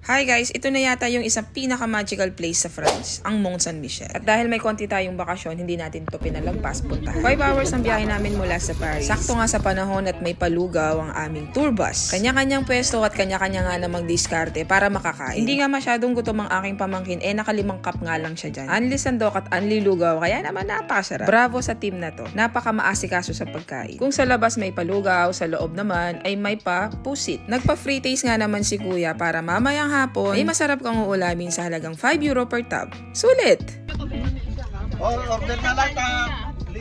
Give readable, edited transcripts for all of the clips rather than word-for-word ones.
Hi guys, ito na yata yung isang pinaka-magical place sa France, ang Mont Saint-Michel. At dahil may konti tayong bakasyon, hindi natin ito pinalagpas puntahan. 5 hours ang biyahe namin mula sa Paris. Sakto nga sa panahon at may palugaw ang aming tour bus. Kanya-kanyang pwesto at kanya-kanya nga namang diskarte para makakain. Hindi nga masyadong gutom ang aking pamangkin, nakalimang cup nga lang siya dyan. Unli sandok at unli lugaw, kaya naman napakasarap. Bravo sa team na to. Napaka-maasikaso sa pagkain. Kung sa labas may palugaw, sa loob naman ay may pa pusit. Nagpa-free taste nga naman si kuya para mamayang hapon ay masarap kang uulamin sa halagang 5 euro per tub. Sulit! Order na lang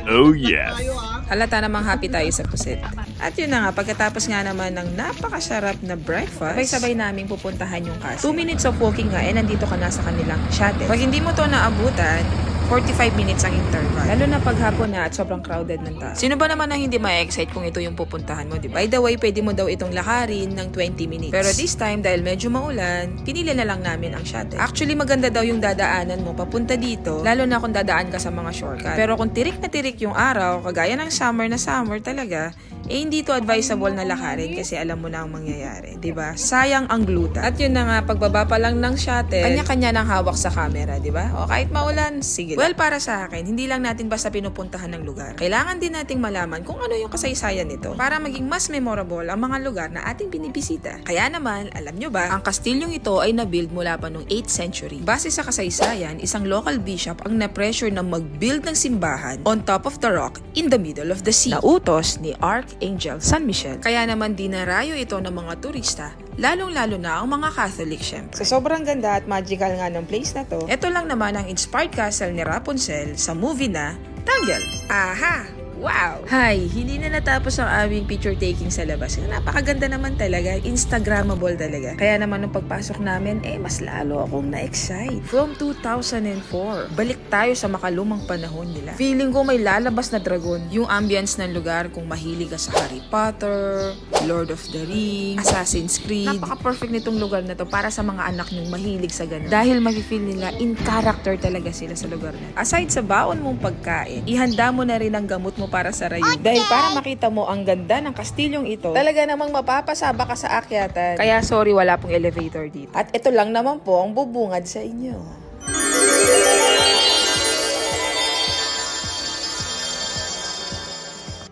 Oh yes! Halata namang happy tayo sa pusit. At yun na nga, pagkatapos nga naman ng napakasarap na breakfast, sabay-sabay namin pupuntahan yung castle. 2 minutes of walking nga, nandito ka na sa kanilang shuttle. Pag hindi mo to naabutan, 45 minutes ang interval. Lalo na paghapon na at sobrang crowded ng tao. Sino ba naman ang hindi ma-excite kung ito yung pupuntahan mo, diba? By the way, pwede mo daw itong lakarin ng 20 minutes. Pero this time, dahil medyo maulan, pinili na lang namin ang shuttle. Actually, maganda daw yung dadaanan mo papunta dito, lalo na kung dadaan ka sa mga shortcut. Pero kung tirik na tirik yung araw, kagaya ng summer na summer talaga, hindi to advisable na lakarin kasi alam mo na ang mangyayari, diba? Sayang ang gluta. At yun na nga, pagbaba pa lang ng shuttle, kanya-kanya nang hawak sa camera, diba? O kahit maulan, sige. Well, para sa akin, hindi lang natin basta pinupuntahan ng lugar. Kailangan din nating malaman kung ano yung kasaysayan nito para maging mas memorable ang mga lugar na ating binibisita. Kaya naman, alam nyo ba, ang kastilyong ito ay na-build mula pa noong 8th century. Base sa kasaysayan, isang local bishop ang na-pressure na mag-build ng simbahan on top of the rock in the middle of the sea. Nautos ni Archangel San Michel. Kaya naman dinarayo ito ng mga turista, lalong-lalo na ang mga Catholic syempre. So sobrang ganda at magical nga ng place na to. Ito lang naman ang inspired castle ni Rapunzel sa movie na Tangled. Aha! Wow! Hi! Hindi na natapos ang aming picture taking sa labas. Napakaganda naman talaga. Instagrammable talaga. Kaya naman nung pagpasok namin, mas lalo akong na-excite. From 2004, balik tayo sa makalumang panahon nila. Feeling ko may lalabas na dragon. Yung ambience ng lugar, kung mahilig ka sa Harry Potter, Lord of the Rings, Assassin's Creed. Napaka-perfect nitong lugar na to para sa mga anak nyong mahilig sa ganun. Dahil mag-feel nila in character talaga sila sa lugar na. Aside sa baon mong pagkain, ihanda mo na rin ang gamot mo para sa rayo. Okay. Dahil para makita mo ang ganda ng kastilyong ito, talaga namang mapapasaba ka sa akyatan. Kaya sorry, wala pong elevator dito. At ito lang naman po ang bubungad sa inyo.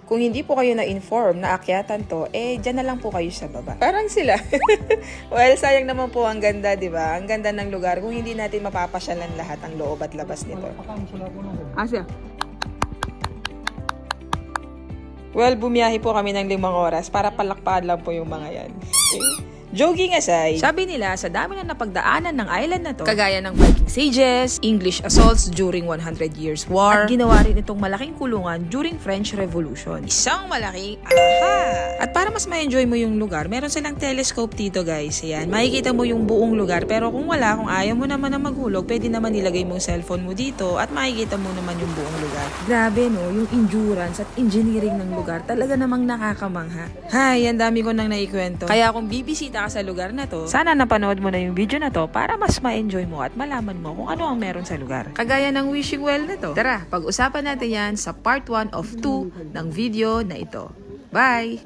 Kung hindi po kayo na-inform na akyatan to, dyan na lang po kayo sa baba. Parang sila. Well, sayang naman po ang ganda, di ba? Ang ganda ng lugar kung hindi natin mapapasyalan lahat ang loob at labas nito. Asya? Well, bumiyahe po kami ng 5 oras para palakpakan lang po yung mga yan. Joking aside, sabi nila sa dami na napagdaanan ng island na to, kagaya ng Viking sages, English assaults during 100 Years' War, at ginawa rin itong malaking kulungan during French Revolution. Isang malaking aha! At para mas ma-enjoy mo yung lugar, meron silang telescope dito guys. Ayan, makikita mo yung buong lugar. Pero kung wala, kung ayaw mo naman na maghulog, pwede naman nilagay mong cellphone mo dito at makikita mo naman yung buong lugar. Grabe no, yung endurance at engineering ng lugar talaga namang nakakamangha. Hay, ang dami ko nang naikwento. Kaya kung bibisita ka sa lugar na to, sana napanood mo na yung video na to para mas ma-enjoy mo at malaman mo kung ano ang meron sa lugar. Kagaya ng wishing well na to. Tara, pag-usapan natin yan sa part 1 of 2 ng video na ito. Bye!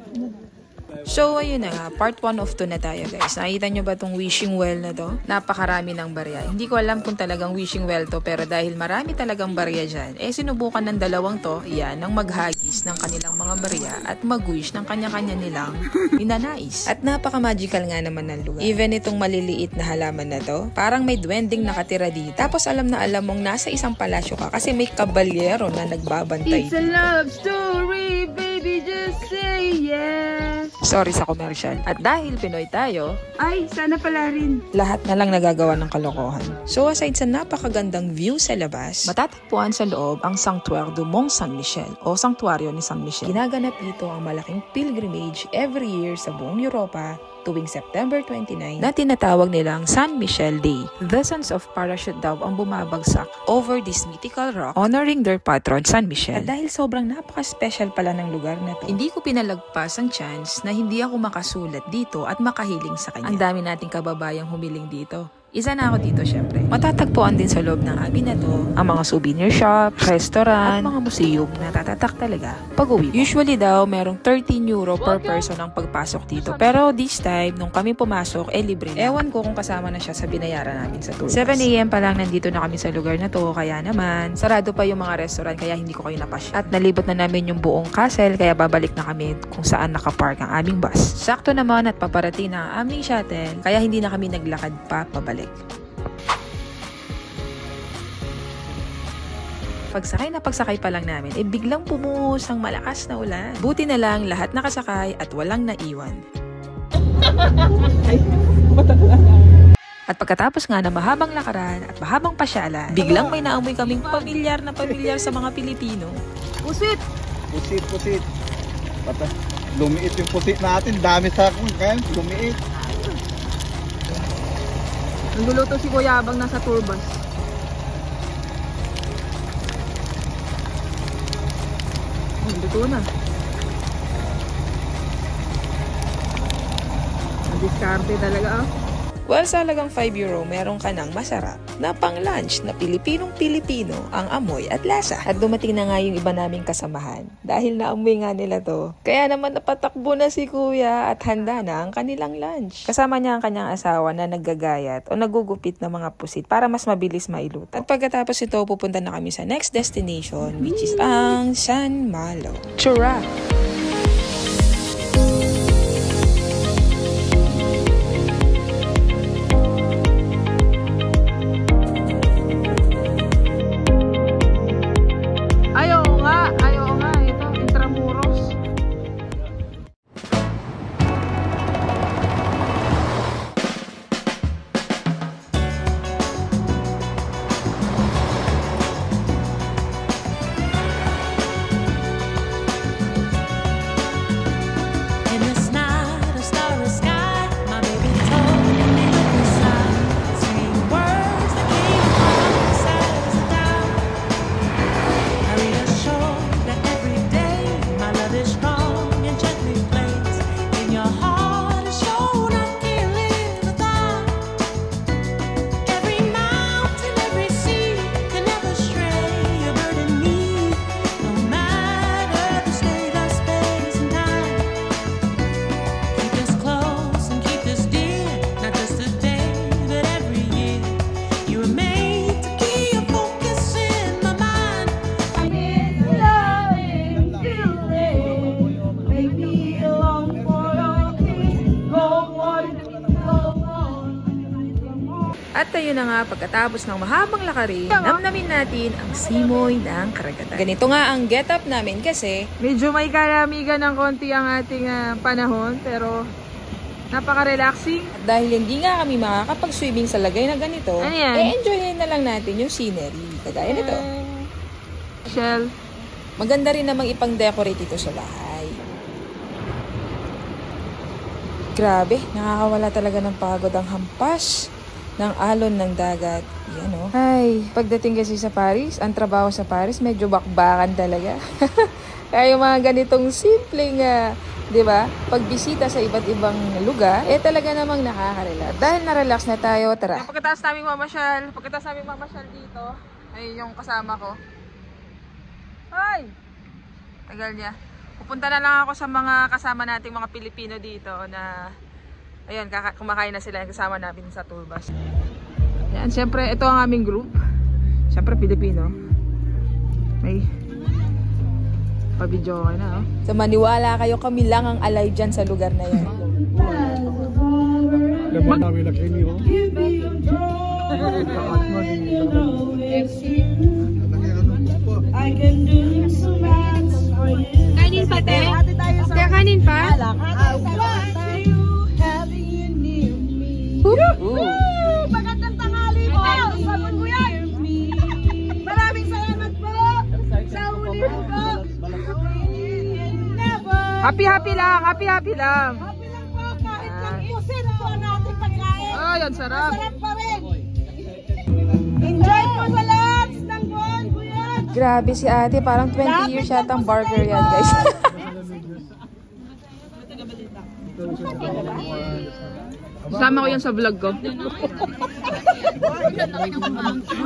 So, ayun na nga, part 1 of 2 na tayo guys. Nakita nyo ba tong wishing well na to? Napakarami ng barya. Hindi ko alam kung talagang wishing well to, pero dahil marami talagang barya dyan, sinubukan ng dalawang to, yan, ang maghagis ng kanilang mga barya at mag-wish ng kanya-kanya nilang ninanais. At napaka-magical nga naman ng lugar. Even itong maliliit na halaman na to, parang may duwending nakatira dito. Tapos alam na alam mong nasa isang palasyo ka kasi may kabalyero na nagbabantay. It's a love story, baby, just say yes. Sorry sa commercial. At dahil Pinoy tayo, ay, sana pala rin. Lahat na lang nagagawa ng kalokohan. So aside sa napakagandang view sa labas, matatagpuan sa loob ang Sanctuaire du Mont Saint-Michel o Sanctuario ni San Michel. Ginaganap dito ang malaking pilgrimage every year sa buong Europa tuwing September 29 na tinatawag nilang San Michel Day. Dozens of parachute daw ang bumabagsak over this mythical rock honoring their patron San Michel. At dahil sobrang napaka-special pala ng lugar na to, hindi ko pinalagpas ang chance na hindi ako makasulat dito at makahiling sa kanya. Ang dami nating kababayang humiling dito. Isa na ako dito syempre. Matatagpuan din sa loob ng amin na to ang mga souvenir shop, restaurant, at mga museum na tatatak talaga pag-uwi. Usually daw, merong 13 euro per person ang pagpasok dito. Pero this time, nung kami pumasok, libre na. Ewan ko kung kasama na siya sa binayaran namin sa tour bus. 7 AM pa lang nandito na kami sa lugar na to, kaya naman, sarado pa yung mga restaurant, kaya hindi ko kayo napasya. At nalibot na namin yung buong castle, kaya babalik na kami kung saan nakapark ang aming bus. Sakto naman at paparating na ang aming shuttle, kaya hindi na kami naglakad pa pabalik. Pagsakay pa lang namin, biglang pumuhos ang malakas na ulan. Buti na lang lahat nakasakay at walang naiwan. At pagkatapos nga na mahabang lakaran at mahabang pasyalan, biglang may naamoy kaming pamilyar sa mga Pilipino. Pusit! Pusit. Lumiit yung pusit natin. Dami sa akong kaya. Lumiit. Nagluluto si Kuya habang nasa tour bus. Luto na. Diskarte talaga Well, sa halagang 5 euro, meron ka ng masarap na pang-lunch na Pilipinong-Pilipino ang amoy at lasa. At dumating na nga yung iba naming kasamahan dahil naamoy nga nila to. Kaya naman napatakbo na si Kuya at handa na ang kanilang lunch. Kasama niya ang kanyang asawa na naggagayat o nagugupit ng mga pusit para mas mabilis mailuto. At pagkatapos ito, pupunta na kami sa next destination, which is ang San Malo. Chura! Ayaw nga. Ito, Intramuros. At tayo na nga, pagkatapos ng mahabang lakarin, namnamin natin ang simoy ng karagatan. Ganito nga ang get-up namin kasi Medyo may kalamigan ng konti ang ating panahon, pero napaka-relaxing. at dahil hindi nga kami makakapag-swimming sa lagay na ganito, Ano yan? enjoyin na lang natin yung scenery. Kagaya nito. Shell. Maganda rin namang ipang-decorate ito sa bahay. Grabe, nakakawala talaga ng pagod ang hampas ng alon ng dagat. Yan o. Ay, pagdating kasi sa Paris, ang trabaho sa Paris medyo bakbakan talaga. Kaya yung mga ganitong simpleng, di ba, pagbisita sa iba't ibang lugar, talaga namang nakaka-relax. Dahil na-relax na tayo, tara. Pagkatapos naming mamasyal dito, ay yung kasama ko. Ay! Tagal niya. Pupunta na lang ako sa mga kasama nating mga Pilipino dito na ayun, kumakain na sila yung kasama namin sa tour bus. Yan, siyempre, ito ang aming group. Siyempre, Pilipino. May pa-video ka na, oh. So maniwala kayo, kami lang ang alive dyan sa lugar na yan. Kanin pa, te? Te, kanin pa? Magandang tanghali po! Sabon ko yan! Maraming salamat po! Sa huli po! Happy lang! Happy lang po! Kahit lang pusin po natin pagkain! Ay, ang sarap! Sarap pa rin! Enjoy po sa lunch ng buwan, kuya! Grabe si ate, parang 20 years yata ang burger yan, guys. Sama ko yan sa vlog ko.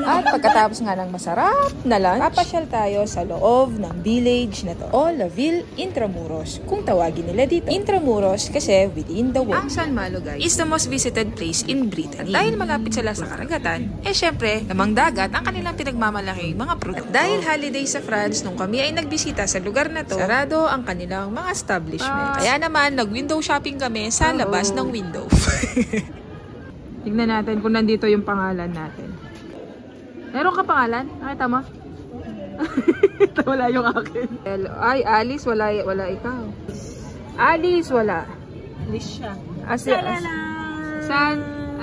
At pagkatapos nga ng masarap na lunch, papasyal tayo sa loob ng village na to, o La Ville Intramuros, kung tawagin nila dito. Intramuros kasi within the world. Ang San Malo, guys, is the most visited place in Britain. At dahil malapit sila sa karagatan, syempre, namang dagat ang kanilang pinagmamalaki mga produkto. At dahil holiday sa France, nung kami ay nagbisita sa lugar na to, sarado ang kanilang mga establishments. Kaya naman, nag-window shopping kami sa labas ng window. Tignan natin kung nandito yung pangalan natin. Meron ka pangalan? Nakita mo? Wala yung akin. Ay, Alice, wala ikaw. Alice, wala. Alicia.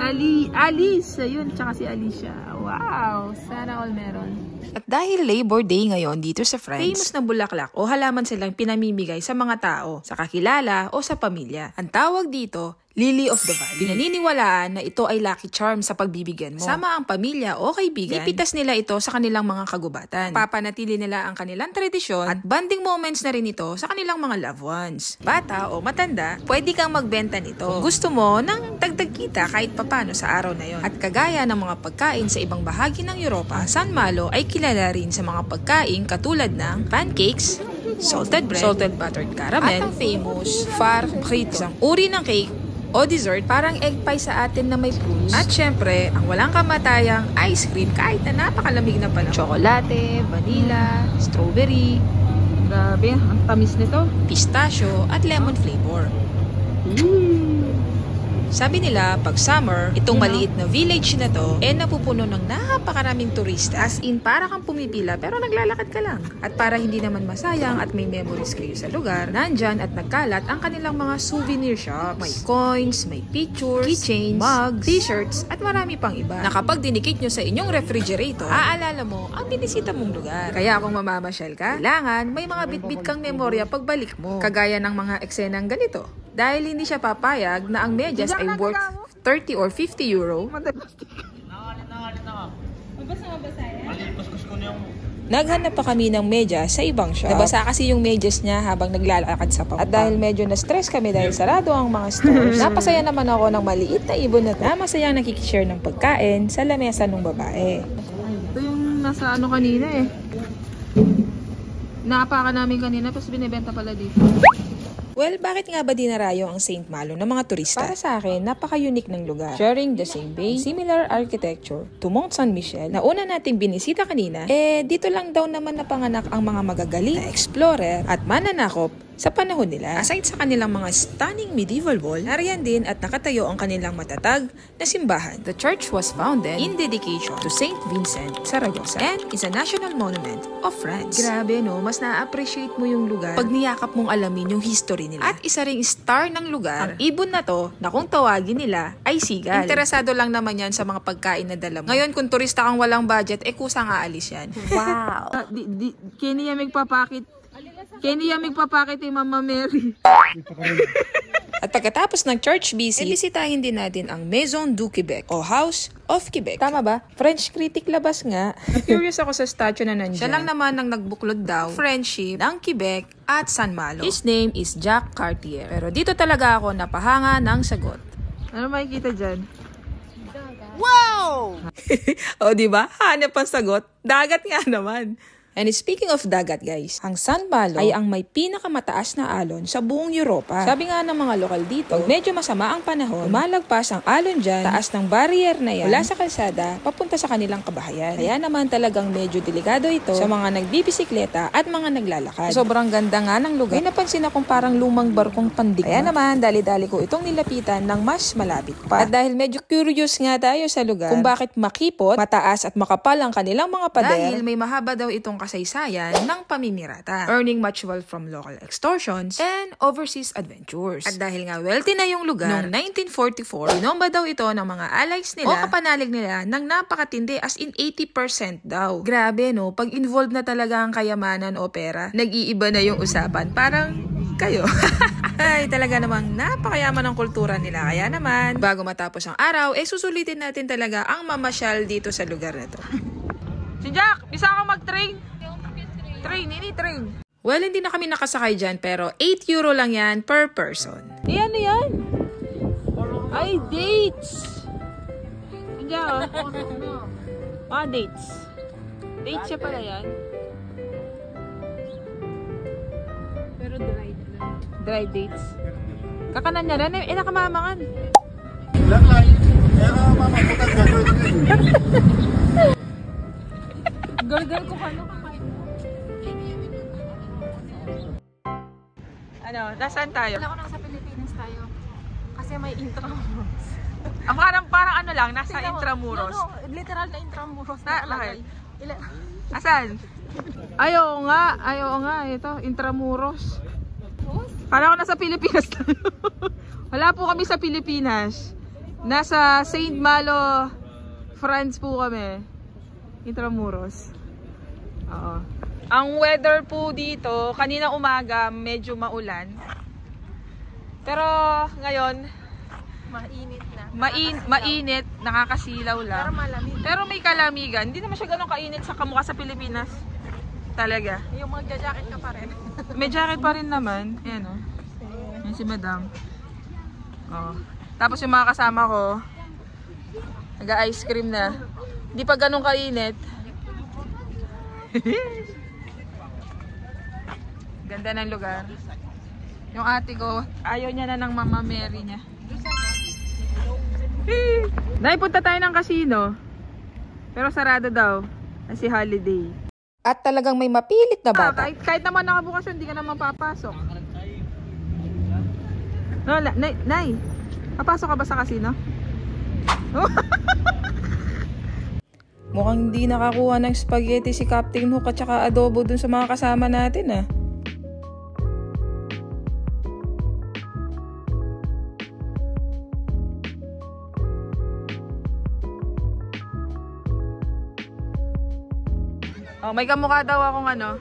Alice. Ayun, tsaka si Alicia. Wow, sana all meron. At dahil Labor Day ngayon dito sa France, famous na bulaklak o halaman silang pinamimigay sa mga tao, sa kakilala o sa pamilya. Ang tawag dito, Lily of the Valley. Pinaniniwalaan na ito ay lucky charm sa pagbibigyan mo. Sama ang pamilya o kaibigan, ipitas nila ito sa kanilang mga kagubatan. Papanatili nila ang kanilang tradisyon at bonding moments na rin ito sa kanilang mga loved ones. Bata o matanda, pwede kang magbenta nito. Kung gusto mo ng dagdag kita kahit papano sa araw na yon. At kagaya ng mga pagkain sa ibang bahagi ng Europa, ang San Malo ay kilala rin sa mga pagkain katulad ng pancakes, salted bread, salted buttered caramel, at ang famous far frito, isang uri ng cake o dessert, parang egg pie sa atin na may prunes. At syempre, ang walang kamatayang ice cream kahit na napakalamig na panahon. Chocolate, vanilla, strawberry, Grabe, ang tamis nito. pistachio, at lemon flavor. Sabi nila, pag summer, itong maliit na village na to, napupuno ng napakaraming turista. As in, para kang pumipila pero naglalakad ka lang. At para hindi naman masayang at may memories kayo sa lugar, nandyan at nagkalat ang kanilang mga souvenir shops. May coins, may pictures, keychains, mugs, t-shirts, at marami pang iba. Na kapag dinikit nyo sa inyong refrigerator, aalala mo ang binisita mong lugar. Kaya kung mamamasyal ka, kailangan may mga bitbit kang memorya pagbalik mo. Kagaya ng mga eksenang ganito. Dahil hindi siya papayag na ang medyas ay worth 30 or 50 euro, naghanap pa kami ng medyas sa ibang shop. Nabasa kasi yung medyas niya habang naglalakad sa pampa. At dahil medyo na-stress kami dahil sarado ang mga stores, napasaya naman ako ng maliit na ibon na masayang nakikishare ng pagkain sa lamesa ng babae. Ito yung nasa ano kanina eh. Naapakan namin kanina, tapos binibenta pala dito. Well, bakit nga ba dinarayo ang St. Malo ng mga turista? Para sa akin, napaka-unique ng lugar. Sharing the same bay, similar architecture to Mont Saint Michel na una nating binisita kanina, dito lang daw naman napanganak ang mga magagaling na explorer at mananakop sa panahon nila. Aside sa kanilang mga stunning medieval wall, nariyan din at nakatayo ang kanilang matatag na simbahan. The church was founded in dedication to Saint Vincent, Saragossa, and is a national monument of France. Grabe no, mas na-appreciate mo yung lugar pag niyakap mong alamin yung history nila. At isa ring star ng lugar, ang ibon na to na kung tawagin nila ay seagull. Interesado lang naman yan sa mga pagkain na dala mo. Ngayon kung turista kang walang budget, kusang aalis yan. Wow! Kenya magpapakit ni Mama Mary. At pagkatapos ng church visit, bisitahin din natin ang Maison du Québec o House of Quebec. Tama ba? French critic labas nga. Curious ako sa statue na nandiyan. Siya lang naman ang nagbuklod daw friendship ng Quebec at San Malo. His name is Jacques Cartier. Pero dito talaga ako napahanga ng sagot. Ano makikita dyan? Wow! O diba? Hanap ang sagot. Dagat nga naman. And speaking of dagat guys, ang San Malo ay ang may pinakamataas na alon sa buong Europa. Sabi nga ng mga lokal dito, pag medyo masama ang panahon, lumalagpas ang alon dyan, taas ng barrier na yan, mula sa kalsada, papunta sa kanilang kabahayan. Kaya naman talagang medyo delikado ito sa mga nagbibisikleta at mga naglalakad. Sobrang ganda nga ng lugar. May napansin akong parang lumang barkong pandigma. Kaya naman, dali-dali ko itong nilapitan ng mas malapit pa. At dahil medyo curious nga tayo sa lugar, kung bakit makipot, mataas at makapal ang kanilang mga pader, dahil may mahaba daw itong kasaysayan ng pamimirata, earning much wealth from local extortions and overseas adventures. At dahil nga wealthy na yung lugar, noong 1944, binomba daw ito ng mga allies nila o kapanalig nila ng napakatindi as in 80% daw. Grabe no, pag involved na talaga ang kayamanan o pera, nag-iiba na yung usapan. Parang kayo. Ay, talaga namang napakayaman ng kultura nila. Kaya naman, bago matapos ang araw, susulitin natin talaga ang mamasyal dito sa lugar na to. Si Jack, bisa ako mag-train? Train. Well, hindi na kami nakasakay dyan, pero 8 euro lang yan per person. Ano yan? Ay, dates! Andiyan, mga dates. Dates siya pala yan. Pero dried lang. Dry dates. Kakanan niya rin. Eh, nakamamangan. Lang lang. Pero mama, putang gagawin ko rin. Gargal ko kano kakain. Ano, nasaan tayo? Wala ko nang sa Pilipinas tayo. Kasi may Intramuros. Parang ano lang, nasa Intramuros. No, literal na Intramuros. Bakit? Asan? Ayaw nga. Ito, Intramuros. Parang ako nasa Pilipinas tayo. Wala po kami sa Pilipinas. Nasa Saint Malo, France po kami. Intramuros. Oo. Ang weather po dito, kanina umaga, medyo maulan. Pero ngayon, Mainit na. mainit, nakakasilaw lang. Pero malamig. Pero may kalamigan. Hindi naman siya ganun kainit sa kamukha sa Pilipinas. Talaga. Yung magja-jacket ka pa rin. May jacket pa rin naman. Ayan o. Yan si Madam. Oh. Tapos yung mga kasama ko, nag-ice cream na. Hindi pa ganun kainit. Ganda ng lugar. Yung ate ko, ayaw niya na ng Mama Mary niya. Dahil punta tayo ng casino. Pero sarado daw. Kasi holiday. At talagang may mapilit na bata. Kahit naman nakabukas yun, hindi ka naman papasok. No, Nay, papasok ka ba sa casino? Mukhang hindi nakakuha ng spaghetti si Captain Hook at saka adobo dun sa mga kasama natin ah. Oh, may kamukha daw akong ano,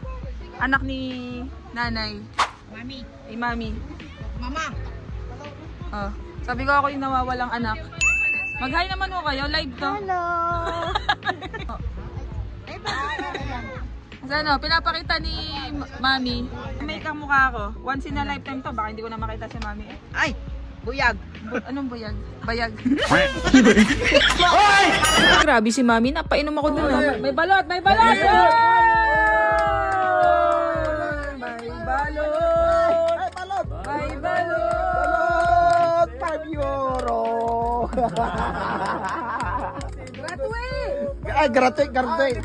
anak ni nanay. Mami. Eh, mami. Mama! Oh, sabi ko ako yung nawawalang anak. Mag-hi naman mo kayo, live to. Hello! Ano, pinapakita ni mami. May kamukha ko. Once in a lifetime to, baka hindi ko na makita si mami. Ay! Buyag! Anong buyag? Bayag. Grabe si Mami, napainom ako dun ah. May balot! May balot! May balot! May balot! 5 euro! Graduate!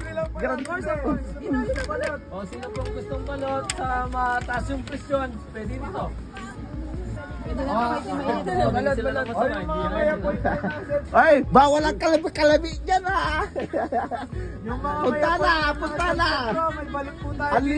O, sino pong gustong balot sa mataas yung presyon? Pwede dito. Balot. Ay, bawal ang kalabi dyan ha! Punta na!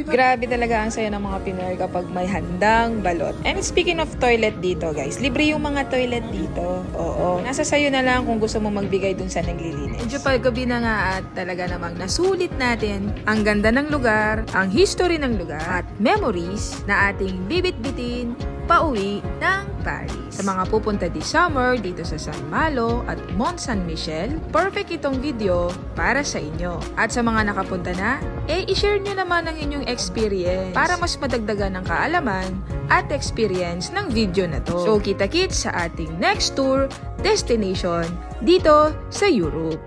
Grabe talaga ang saya ng mga Pinoy kapag may handang balot. And speaking of toilet dito guys, libre yung mga toilet dito. Oo, nasa sayo na lang kung gusto mo magbigay dun sa naglilinis. Medyo paggabi na nga at talaga namang nasulit natin ang ganda ng lugar, ang history ng lugar, at memories na ating bibit-bitin pauwi ng Paris. Sa mga pupunta this summer dito sa San Malo at Mont San Michel, perfect itong video para sa inyo. At sa mga nakapunta na, i-share nyo naman ang inyong experience para mas madagdagan ng kaalaman at experience ng video na to. So kita-kits sa ating next tour destination dito sa Europe.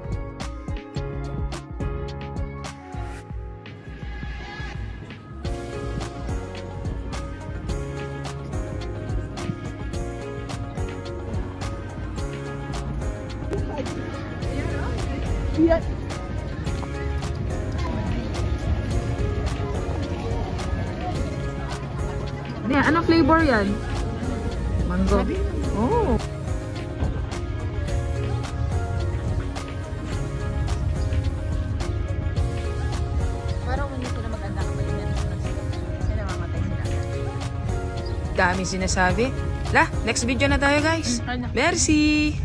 Yeah, anong flavor yan? Mango. Oh. Parang hindi ko na maganda kapag yan. Kasi namamatay sila. Dami sinasabi. Next video na tayo guys. Merci!